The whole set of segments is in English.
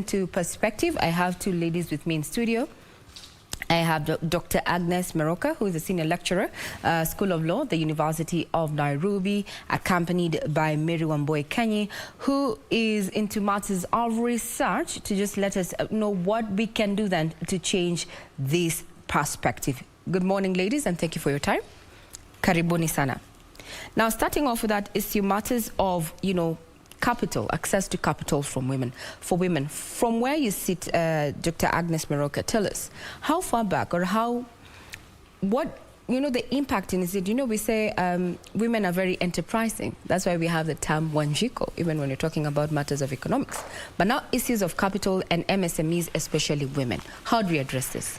To perspective, I have two ladies with me in studio. I have Dr. Agnes Meroka, who is a senior lecturer, School of Law, the University of Nairobi, accompanied by Wamboi Researcher, who is into matters of research to just let us know what we can do then to change this perspective. Good morning, ladies, and thank you for your time. Karibuni sana. Now, starting off with that issue, matters of, capital, access to capital for women. From where you sit, Dr. Agnes Meroka, tell us how far back or what the impact in it. We say women are very enterprising. That's why we have the term wanjiko, even when you're talking about matters of economics. But now issues of capital and MSMEs, especially women. How do we address this?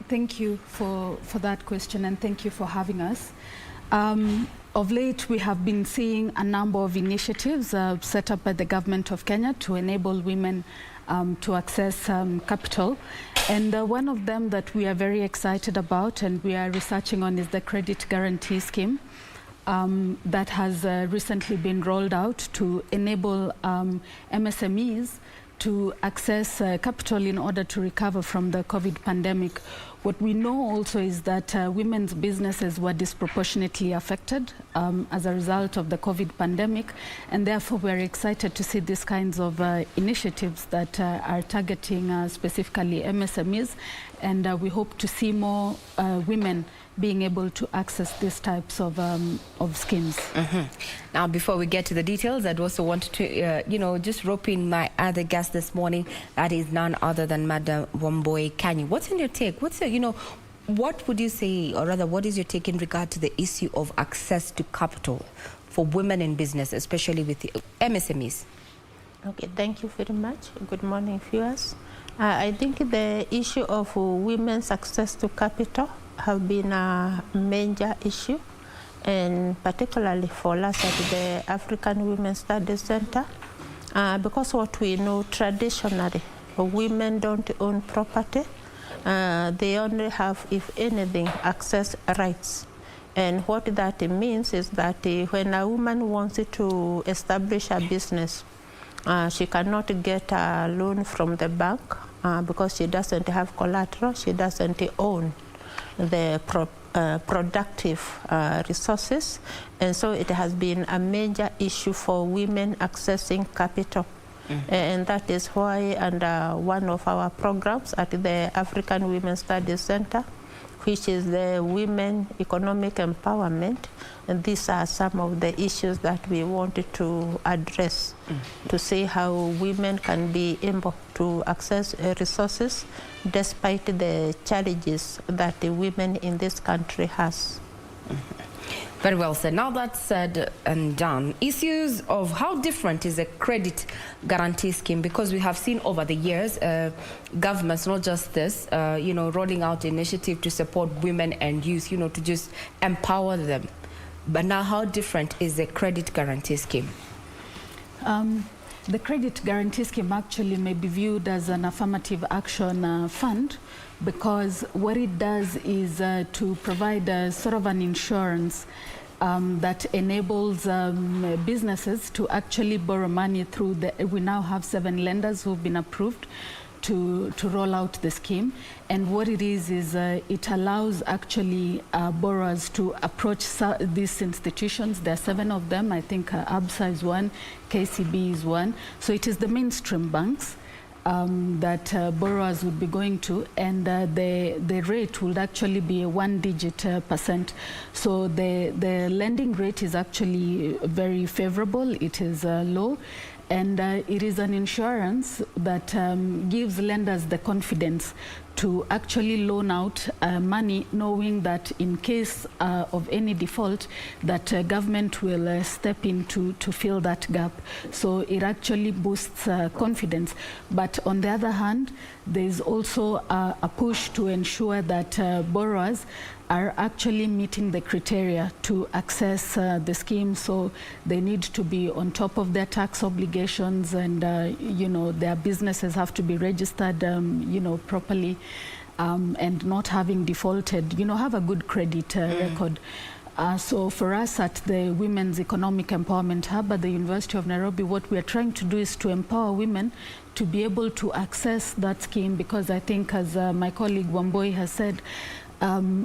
Thank you for that question, and thank you for having us. Of late, we have been seeing a number of initiatives set up by the government of Kenya to enable women to access capital. And one of them that we are very excited about and we are researching on is the Credit Guarantee Scheme that has recently been rolled out to enable MSMEs to access capital in order to recover from the COVID pandemic. What we know also is that women's businesses were disproportionately affected as a result of the COVID pandemic, and therefore we're excited to see these kinds of initiatives that are targeting specifically MSMEs, and we hope to see more women being able to access these types of schemes. Now, before we get to the details, I'd also want to, just rope in my other guest this morning. That is none other than Madam Wamboi Researcher. What's in your take? What would you say, or rather, what is your take in regard to the issue of access to capital for women in business, especially with the MSMEs? Okay, thank you very much. Good morning, viewers. I think the issue of women's access to capital have been a major issue, and particularly for us at the African Women's Studies Center, because what we know traditionally, women don't own property. They only have, if anything, access rights. And what that means is that when a woman wants to establish a business, she cannot get a loan from the bank because she doesn't have collateral, she doesn't own the productive resources, and so it has been a major issue for women accessing capital. And that is why under one of our programs at the African Women's Studies Center, which is the Women Economic Empowerment, and these are some of the issues that we wanted to address to see how women can be able to access resources despite the challenges that the women in this country has. Very well said. Now that's said and done, issues of how different is a credit guarantee scheme, because we have seen over the years governments, not just this, rolling out initiative to support women and youth, to just empower them. But now how different is the credit guarantee scheme? The credit guarantee scheme actually may be viewed as an affirmative action fund, because what it does is to provide a sort of an insurance that enables businesses to actually borrow money through we now have 7 lenders who've been approved to roll out the scheme. And what it is it allows actually borrowers to approach these institutions. There are 7 of them. I think ABSA is one, KCB is one. So it is the mainstream banks that borrowers would be going to, and the rate would actually be a 1-digit %. So the lending rate is actually very favorable. It is low, and it is an insurance that gives lenders the confidence to actually loan out money, knowing that in case of any default, that government will step in to fill that gap. So it actually boosts confidence. But on the other hand, there's also a push to ensure that borrowers are actually meeting the criteria to access the scheme. So they need to be on top of their tax obligations, and their businesses have to be registered properly, and not having defaulted, have a good credit record. So for us at the Women's Economic Empowerment Hub at the University of Nairobi, what we are trying to do is to empower women to be able to access that scheme, because I think, as my colleague Wamboi has said,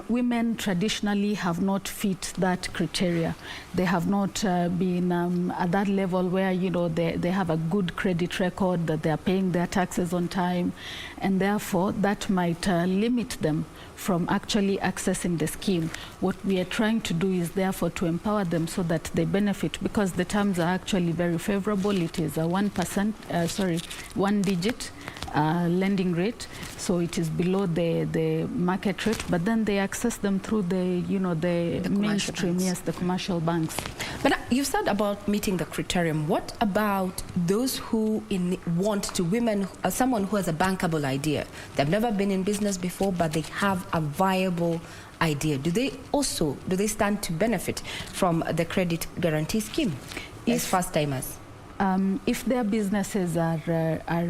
women traditionally have not fit that criteria. They have not been at that level where, you know, they have a good credit record, that they are paying their taxes on time, and therefore that might limit them from actually accessing the scheme. What we are trying to do is therefore to empower them so that they benefit, because the terms are actually very favorable. It is a 1 digit lending rate, so it is below the market rate, but then they access them through the, you know, the mainstream, yes, the commercial banks. But you said about meeting the criterion. What about those who want to, women, someone who has a bankable idea? They've never been in business before, but they have a viable idea. Do they stand to benefit from the credit guarantee scheme as first timers? If their businesses are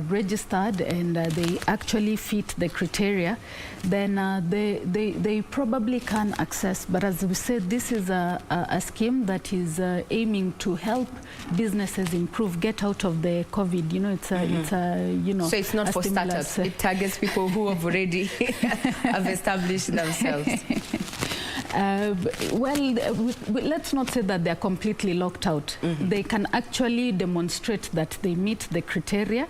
registered and they actually fit the criteria, then they probably can access. But as we said, this is a scheme that is aiming to help businesses improve, get out of the COVID. You know, it's a you know. So it's not for startups. It targets people who have already have established themselves. Well, let's not say that they're completely locked out. They can actually demonstrate that they meet the criteria,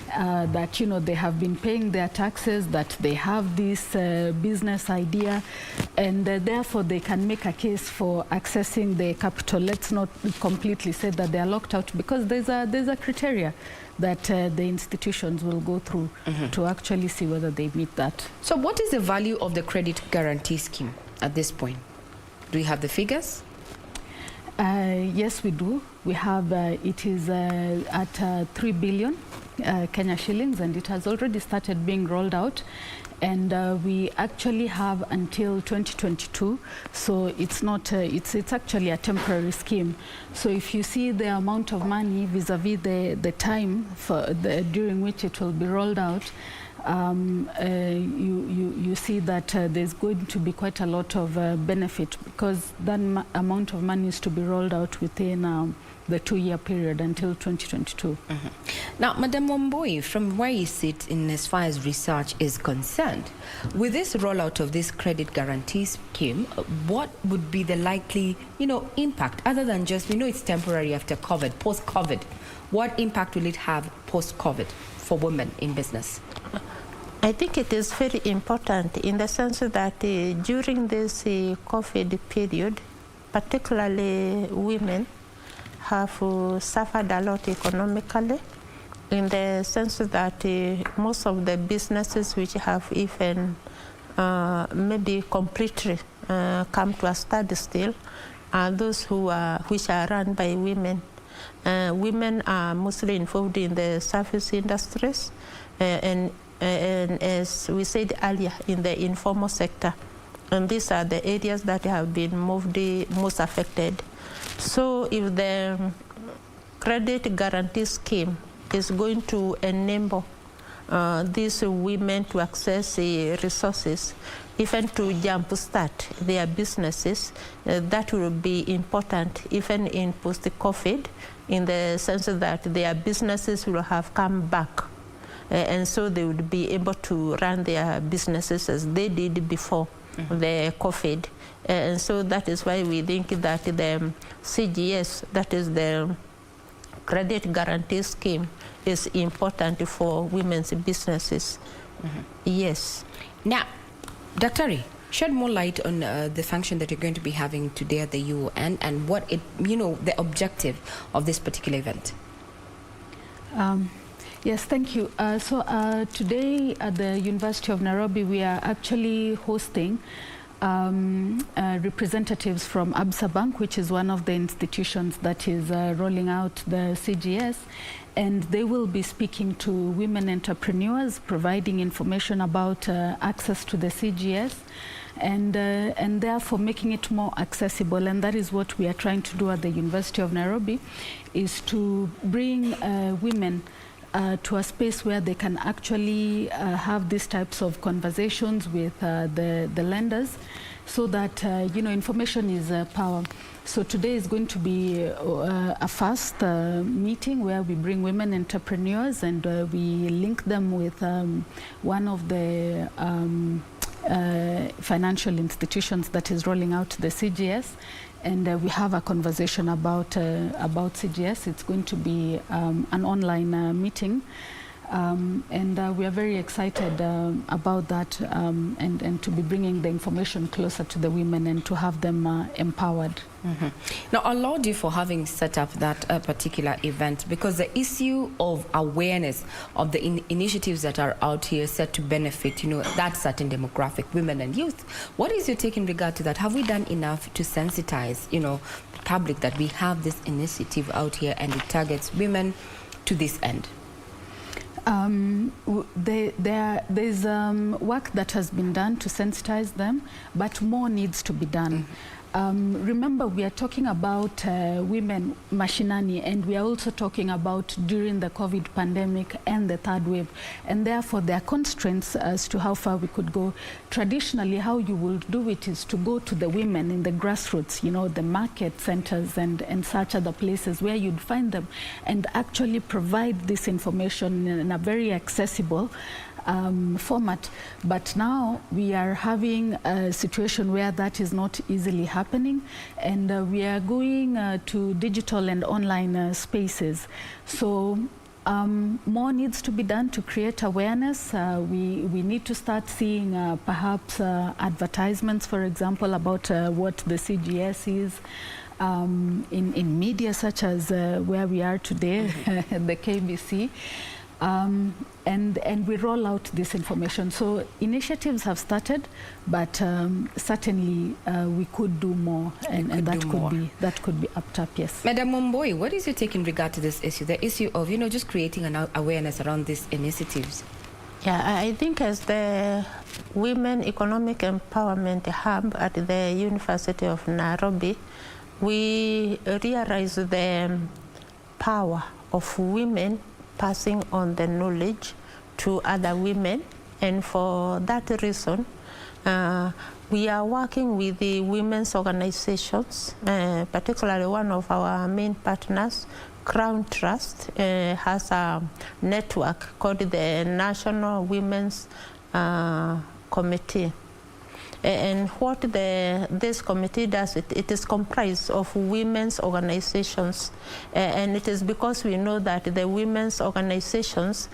that, you know, they have been paying their taxes, that they have this business idea, and therefore they can make a case for accessing the capital. Let's not completely say that they are locked out, because there's a criteria that the institutions will go through to actually see whether they meet that. So what is the value of the credit guarantee scheme at this point? Do you have the figures? Yes, we do. We have, it is at 3 billion Kenya shillings, and it has already started being rolled out. And we actually have until 2022, so it's not, it's actually a temporary scheme. So if you see the amount of money vis-a-vis the time during which it will be rolled out, you see that there's going to be quite a lot of benefit, because that amount of money is to be rolled out within the 2-year period until 2022. Now, Madam Wamboi, from where you sit in as far as research is concerned, with this rollout of this credit guarantee scheme, what would be the likely, you know, impact, other than just, we know it's temporary after COVID, post-COVID, what impact will it have post-COVID for women in business? I think it is very important in the sense that during this COVID period, particularly women have suffered a lot economically, in the sense that most of the businesses which have even maybe completely come to a standstill are those which are run by women. Women are mostly involved in the service industries and as we said earlier, in the informal sector. And these are the areas that have been most affected. So if the credit guarantee scheme is going to enable these women to access resources, even to jumpstart their businesses, that will be important even in post-COVID, in the sense that their businesses will have come back. And so they would be able to run their businesses as they did before the COVID. And so that is why we think that the CGS, that is the credit guarantee scheme, is important for women's businesses. Yes. Now, Daktari, shed more light on the function that you're going to be having today at the UON and what it, you know, the objective of this particular event. Yes, thank you. So today at the University of Nairobi, we are actually hosting representatives from Absa Bank, which is one of the institutions that is rolling out the CGS, and they will be speaking to women entrepreneurs, providing information about access to the CGS, and therefore making it more accessible. And that is what we are trying to do at the University of Nairobi, is to bring women to a space where they can actually have these types of conversations with the lenders, so that, information is power. So today is going to be a first meeting where we bring women entrepreneurs and we link them with one of the financial institutions that is rolling out the CGS. And we have a conversation about CGS. It's going to be an online meeting. And we are very excited about that and to be bringing the information closer to the women and to have them empowered. Mm-hmm. Now, I laud you for having set up that particular event, because the issue of awareness of the initiatives that are out here set to benefit, that certain demographic, women and youth. What is your take in regard to that? Have we done enough to sensitize, the public that we have this initiative out here and it targets women to this end? There's work that has been done to sensitize them, but more needs to be done. Mm-hmm. Remember, we are talking about women mashinani, and we are also talking about during the COVID pandemic and the third wave. And therefore, there are constraints as to how far we could go. Traditionally, how you will do it is to go to the women in the grassroots, the market centers and such other places where you'd find them, and actually provide this information in a very accessible format. But now we are having a situation where that is not easily happening, and we are going to digital and online spaces. So more needs to be done to create awareness. We need to start seeing perhaps advertisements, for example, about what the CGS is in media such as where we are today, the KBC. And we roll out this information. So initiatives have started, but certainly we could do more, and that could be upped up. Yes. Madam Wamboi, what is your take in regard to this issue? The issue of just creating an awareness around these initiatives. Yeah, I think as the Women Economic Empowerment Hub at the University of Nairobi, we realize the power of women passing on the knowledge to other women, and for that reason we are working with the women's organizations, particularly one of our main partners, Crown Trust, has a network called the National Women's Committee. And what this committee does, it is comprised of women's organizations. And it is because we know that the women's organizations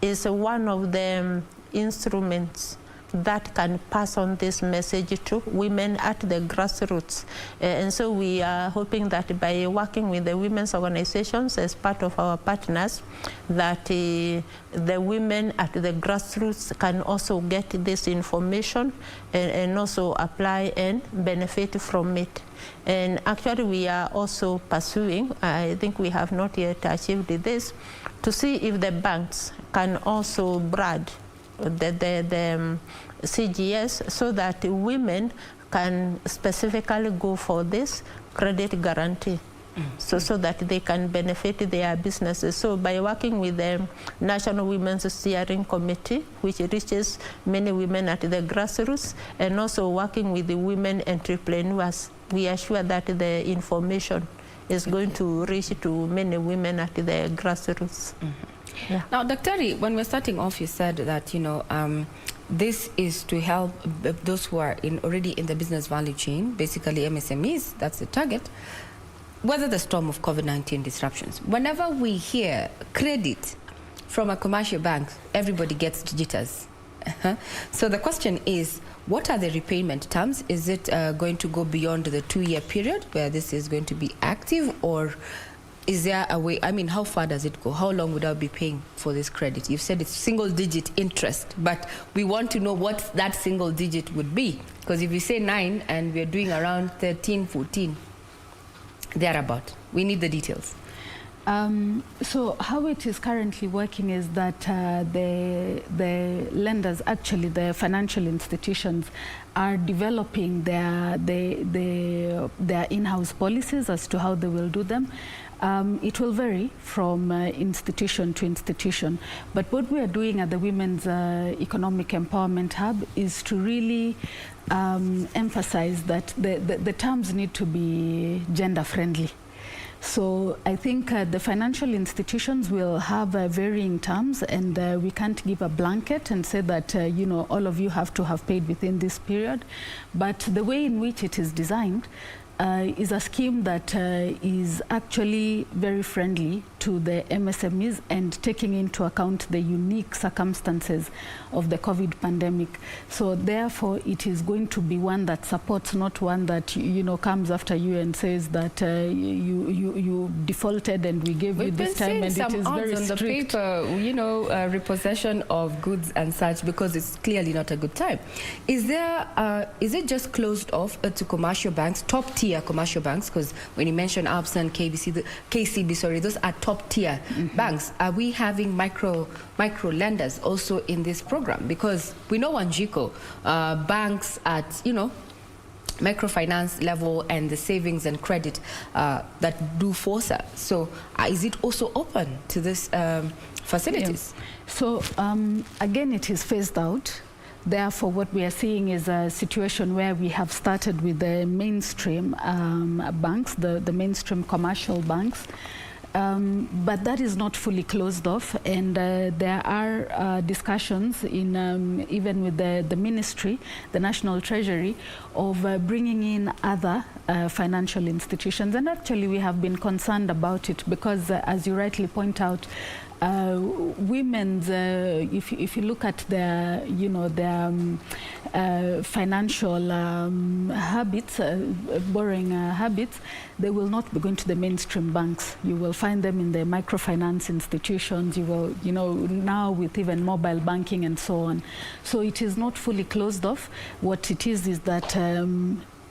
is one of the instruments that can pass on this message to women at the grassroots. And so we are hoping that by working with the women's organizations as part of our partners, that the women at the grassroots can also get this information and also apply and benefit from it. And actually we are also pursuing, I think we have not yet achieved this, to see if the banks can also brand the CGS so that women can specifically go for this credit guarantee. So that they can benefit their businesses. So by working with the National Women's Steering Committee, which reaches many women at the grassroots, and also working with the women entrepreneurs, we are sure that the information is going to reach to many women at the grassroots. Yeah. Now, Dr. when we're starting off, you said that, this is to help those who are already in the business value chain, basically MSMEs, that's the target, weather the storm of COVID-19 disruptions. Whenever we hear credit from a commercial bank, everybody gets jitters. So the question is, what are the repayment terms? Is it going to go beyond the 2-year period where this is going to be active, or is there a way? I mean, how far does it go? How long would I be paying for this credit? You've said it's single-digit interest, but we want to know what that single digit would be. Because if you say 9 and we're doing around 13, 14, thereabout, we need the details. So how it is currently working is that the lenders, actually the financial institutions, are developing their in-house policies as to how they will do them. It will vary from institution to institution. But what we are doing at the Women's Economic Empowerment Hub is to really emphasize that the terms need to be gender friendly. So I think the financial institutions will have varying terms, and we can't give a blanket and say that you know, all of you have to have paid within this period. But the way in which it is designed is a scheme that is actually very friendly to the MSMEs and taking into account the unique circumstances of the COVID pandemic. So therefore, it is going to be one that supports, not one that, you know, comes after you and says that you defaulted and we gave you this time, and it is very strict. The paper, you know, repossession of goods and such, because it's clearly not a good time. Is it just closed off to commercial banks, top tier commercial banks? Because when you mention ABSA and KCB, sorry, those are top tier banks. Are we having micro lenders also in this program? Because we know Wanjiko, banks at, you know, microfinance level and the savings and credit that do FOSA. So is it also open to this facilities? Yeah. So again, it is phased out. Therefore, what we are seeing is a situation where we have started with the mainstream banks, the mainstream commercial banks. But that is not fully closed off, and there are discussions in even with the ministry, the National Treasury, of bringing in other financial institutions. And actually we have been concerned about it because, as you rightly point out, women's, if you look at their, you know, their financial habits, borrowing habits, they will not be going to the mainstream banks. You will find them in the microfinance institutions. You will, you know, now with even mobile banking and so on. So it is not fully closed off. What it is that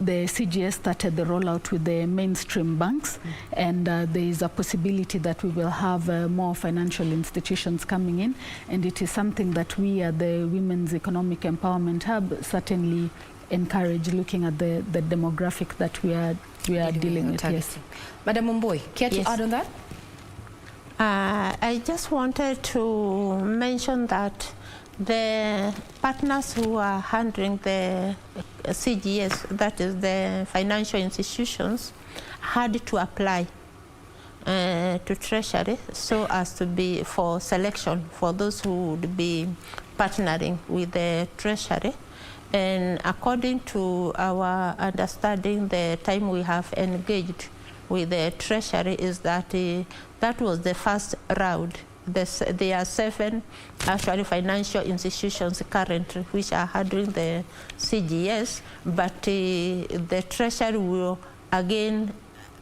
the CGS started the rollout with the mainstream banks, and there is a possibility that we will have more financial institutions coming in, and it is something that we at the Women's Economic Empowerment Hub certainly encourage, looking at the demographic that we are dealing with. Yes. Madam Wamboi, care to add on that? I just wanted to mention that the partners who are handling the CGS, that is the financial institutions, had to apply to Treasury so as to be for selection for those who would be partnering with the Treasury. And according to our understanding, the time we have engaged with the Treasury is that that was the first round. There are 7 actually financial institutions currently which are handling the CGS, but the Treasury will again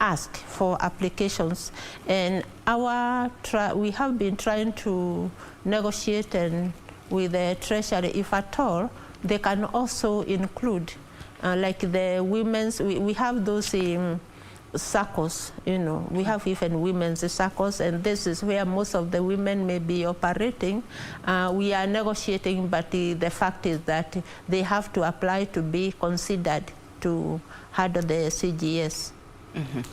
ask for applications. And we have been trying to negotiate with the Treasury, if at all, they can also include, like the women's, we have those circles, you know, we have even women's circles, and this is where most of the women may be operating. We are negotiating, but the fact is that they have to apply to be considered to handle the CGS.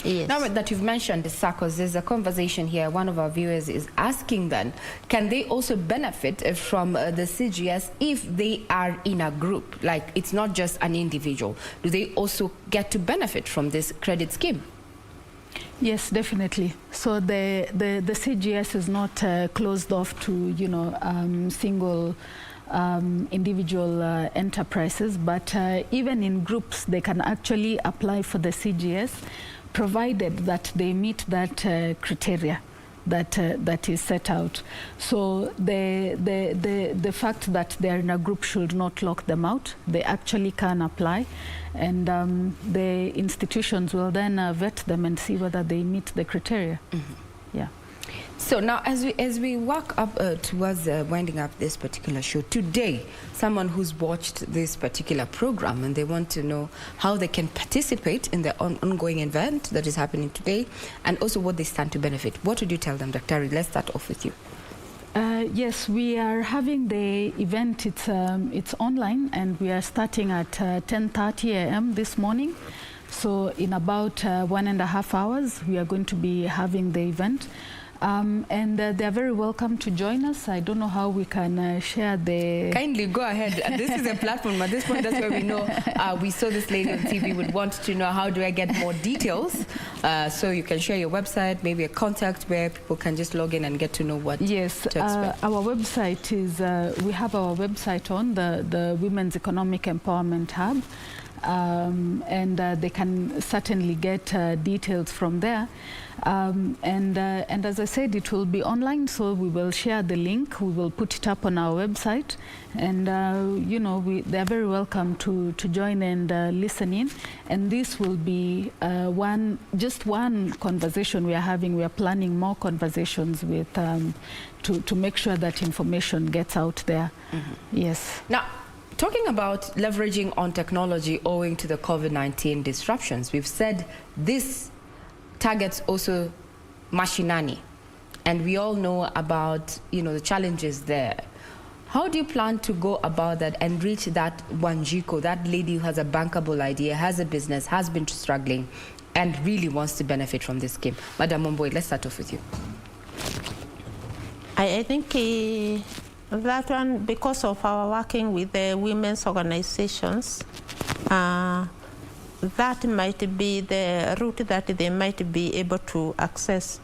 Yes. Now that you've mentioned the circles, there's a conversation here. One of our viewers is asking then, can they also benefit from the CGS if they are in a group? Like, it's not just an individual. Do they also get to benefit from this credit scheme? Yes, definitely. So the CGS is not closed off to, you know, single individual enterprises, but even in groups they can actually apply for the CGS, provided that they meet that criteria that is set out. So the fact that they're in a group should not lock them out. They actually can apply, and the institutions will then vet them and see whether they meet the criteria. Yeah. So now, as we walk up towards winding up this particular show today, someone who's watched this particular program and they want to know how they can participate in the ongoing event that is happening today, and also what they stand to benefit, what would you tell them, Dr. Let's start off with you. Yes, we are having the event. It's online, and we are starting at 10:30 a.m. this morning. So in about 1.5 hours, we are going to be having the event. And they're very welcome to join us. I don't know how we can share the... Kindly go ahead. This is a platform. At this point, that's where we know we saw this lady on TV, would want to know how do I get more details. So you can share your website, maybe a contact where people can just log in and get to know what to expect. Our website is, we have our website on the Women's Economic Empowerment Hub. And they can certainly get details from there. And as I said, it will be online, so we will share the link. We will put it up on our website, and you know, they're very welcome to join and listen in. And this will be just one conversation we are having. We are planning more conversations with to make sure that information gets out there. Mm-hmm. Yes. Now, talking about leveraging on technology owing to the COVID-19 disruptions, we've said this targets also mashinani, and we all know about, you know, the challenges there. How do you plan to go about that and reach that Wanjiko, that lady who has a bankable idea, has a business, has been struggling, and really wants to benefit from this scheme? Madam Wamboi, let's start off with you. I think that one, because of our working with the women's organizations, that might be the route that they might be able to access.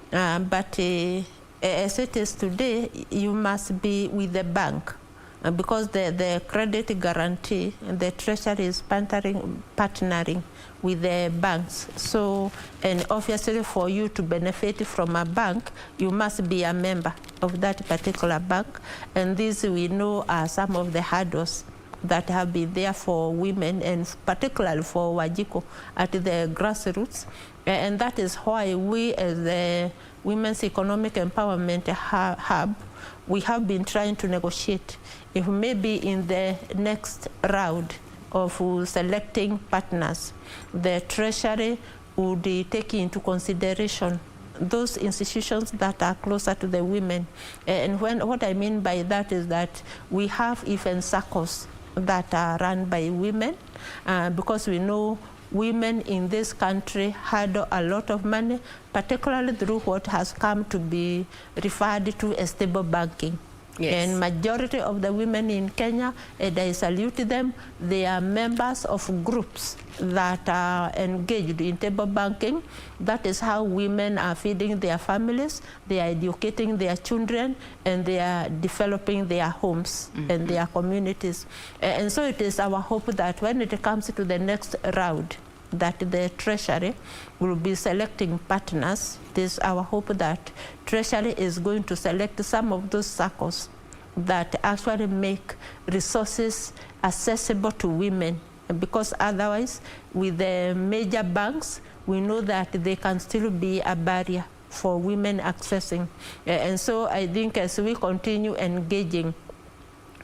But as it is today, you must be with the bank, because the credit guarantee, the Treasury is partnering with the banks. So, and obviously for you to benefit from a bank, you must be a member of that particular bank. And these we know are some of the hurdles that have been there for women, and particularly for Wajiko at the grassroots. And that is why we, as the Women's Economic Empowerment Hub, we have been trying to negotiate if maybe in the next round of selecting partners, the Treasury would take into consideration those institutions that are closer to the women. And what I mean by that is that we have even circles that are run by women, because we know women in this country had a lot of money, particularly through what has come to be referred to as stable banking. Yes. And majority of the women in Kenya, and I salute them, they are members of groups that are engaged in table banking. That is how women are feeding their families, they are educating their children, and they are developing their homes and their communities. And so it is our hope that when it comes to the next round, that the Treasury will be selecting partners. It is our hope that Treasury is going to select some of those circles that actually make resources accessible to women, because otherwise, with the major banks, we know that they can still be a barrier for women accessing. And so I think as we continue engaging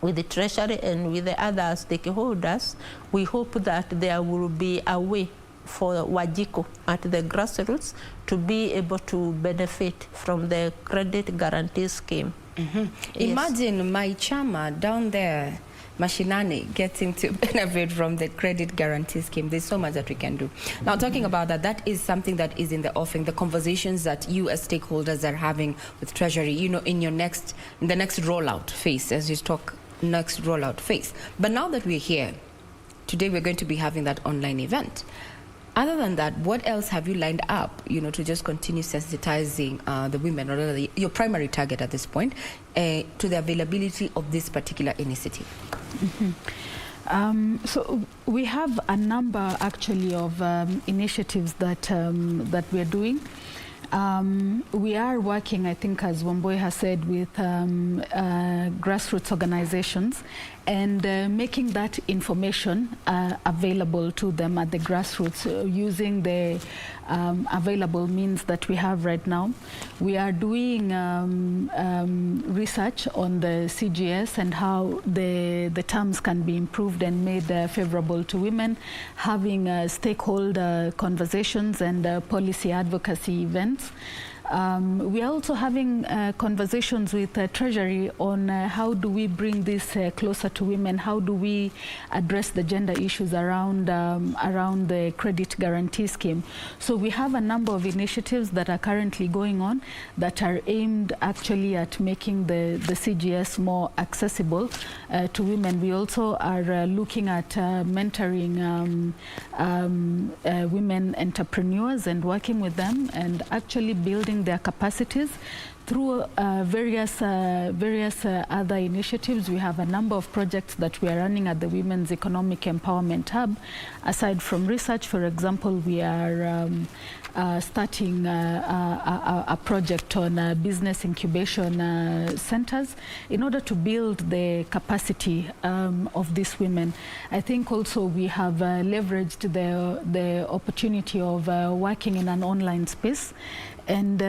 with the Treasury and with the other stakeholders, we hope that there will be a way for Wajiko at the grassroots to be able to benefit from the credit guarantee scheme. Yes. Imagine my chama down there, Mashinani, getting to benefit from the credit guarantee scheme. There's so much that we can do. Now, talking about that, that is something that is in the offing, the conversations that you as stakeholders are having with Treasury, you know, in the next rollout phase, as you talk next rollout phase. But now that we're here, today we're going to be having that online event. Other than that, what else have you lined up, you know, to just continue sensitizing the women, or your primary target at this point, to the availability of this particular initiative? So we have a number actually of initiatives that that we're doing. We are working, I think, as Wamboi has said, with grassroots organizations, and making that information available to them at the grassroots using the available means that we have right now. We are doing research on the CGS and how the terms can be improved and made favorable to women, having stakeholder conversations and policy advocacy events. We are also having conversations with Treasury on how do we bring this closer to women, how do we address the gender issues around the credit guarantee scheme. So we have a number of initiatives that are currently going on that are aimed actually at making the CGS more accessible to women. We also are looking at mentoring women entrepreneurs and working with them and actually building their capacities through various other initiatives. We have a number of projects that we are running at the Women's Economic Empowerment Hub. Aside from research, for example, we are starting a project on business incubation centers in order to build the capacity of these women. I think also we have leveraged the opportunity of working in an online space. And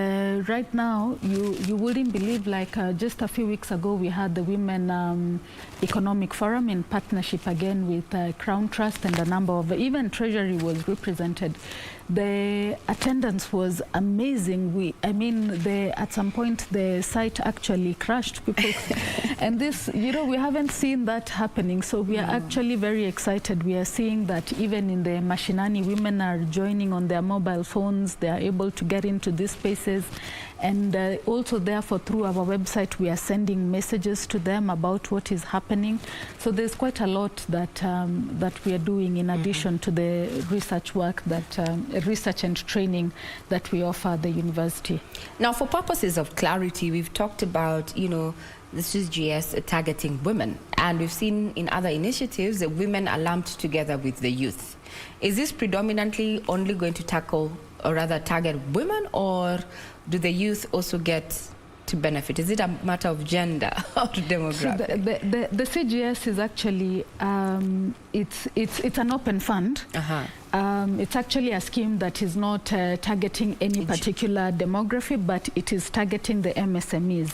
right now, you wouldn't believe, like just a few weeks ago, we had the Women Economic Forum in partnership again with Crown Trust, and a number of, even Treasury was represented. The attendance was amazing. I mean, at some point, the site actually crashed. People, and this, you know, we haven't seen that happening. So we are actually very excited. We are seeing that even in the mashinani, women are joining on their mobile phones. They are able to get into these spaces. And also, therefore, through our website, we are sending messages to them about what is happening. So there's quite a lot that that we are doing in addition to the research work, that research and training that we offer at the university. Now, for purposes of clarity, we've talked about, you know, the CGS targeting women, and we've seen in other initiatives that women are lumped together with the youth. Is this predominantly only going to tackle, or rather target women, or do the youth also get to benefit? Is it a matter of gender or demographic? So the CGS is actually, it's an open fund. It's actually a scheme that is not targeting any particular demography, but it is targeting the MSMEs.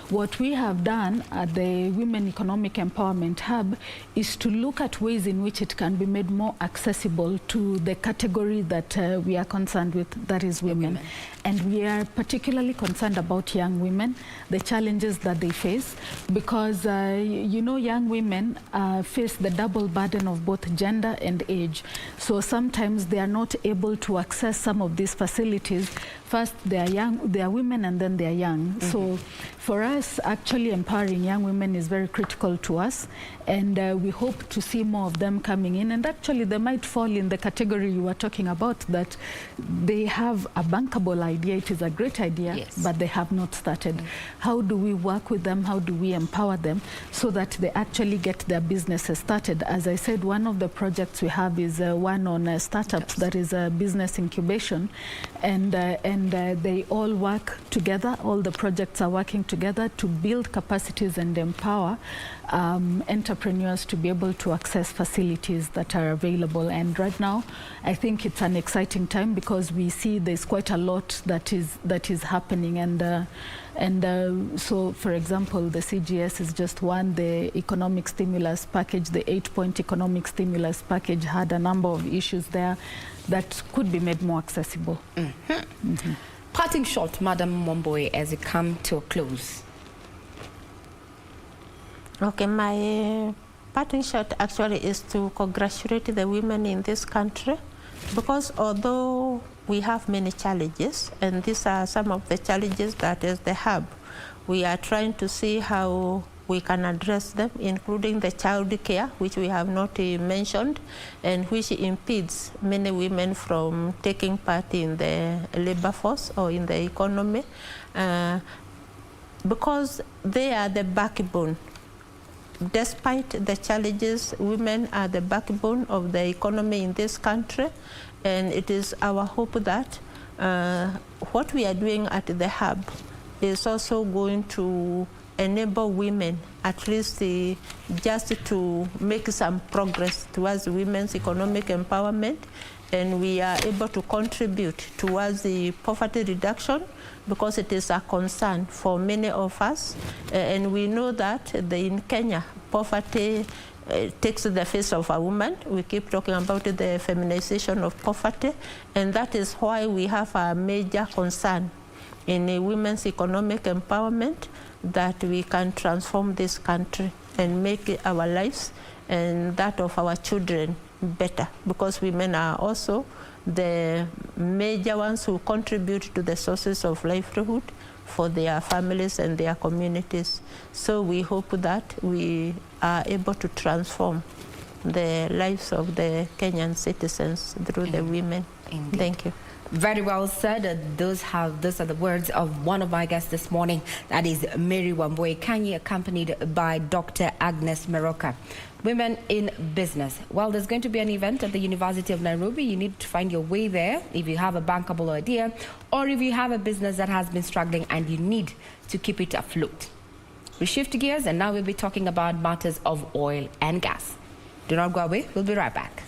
What we have done at the Women Economic Empowerment Hub is to look at ways in which it can be made more accessible to the category that we are concerned with, that is women. And we are particularly concerned about young women, the challenges that they face, because you know, young women face the double burden of both gender and age. So sometimes they are not able to access some of these facilities. First, they are young, they are women, and then they are young. So for us, actually empowering young women is very critical to us, and we hope to see more of them coming in. And actually, they might fall in the category you were talking about, that they have a bankable idea. It is a great idea, but they have not started. How do we work with them? How do we empower them so that they actually get their businesses started? As I said, one of the projects we have is one on startups, that is business incubation, and they all work together. All the projects are working together to build capacities and empower entrepreneurs to be able to access facilities that are available. And right now, I think it's an exciting time because we see there's quite a lot that is happening. And so, for example, the CGS is just one. The economic stimulus package, the 8-point economic stimulus package, had a number of issues there that could be made more accessible. Parting shot, Madam Wamboi, as it comes to a close. Okay, my parting shot actually is to congratulate the women in this country, because although we have many challenges, and these are some of the challenges that is the hub, we are trying to see how we can address them, including the child care, which we have not mentioned, and which impedes many women from taking part in the labor force or in the economy, because they are the backbone. Despite the challenges, women are the backbone of the economy in this country, and it is our hope that what we are doing at the hub is also going to enable women at least just to make some progress towards women's economic empowerment, and we are able to contribute towards the poverty reduction, because it is a concern for many of us. And we know that in Kenya, poverty takes the face of a woman. We keep talking about the feminization of poverty, and that is why we have a major concern in women's economic empowerment that we can transform this country and make our lives and that of our children better, because women are also the major ones who contribute to the sources of livelihood for their families and their communities. So we hope that we are able to transform the lives of the Kenyan citizens through the women. Indeed. Thank you. Very well said. Those are the words of one of my guests this morning. That is Mary Wamboi Kanyi, accompanied by Dr. Agnes Meroka. Women in business. Well, there's going to be an event at the University of Nairobi. You need to find your way there if you have a bankable idea, or if you have a business that has been struggling and you need to keep it afloat. We shift gears and now we'll be talking about matters of oil and gas. Do not go away. We'll be right back.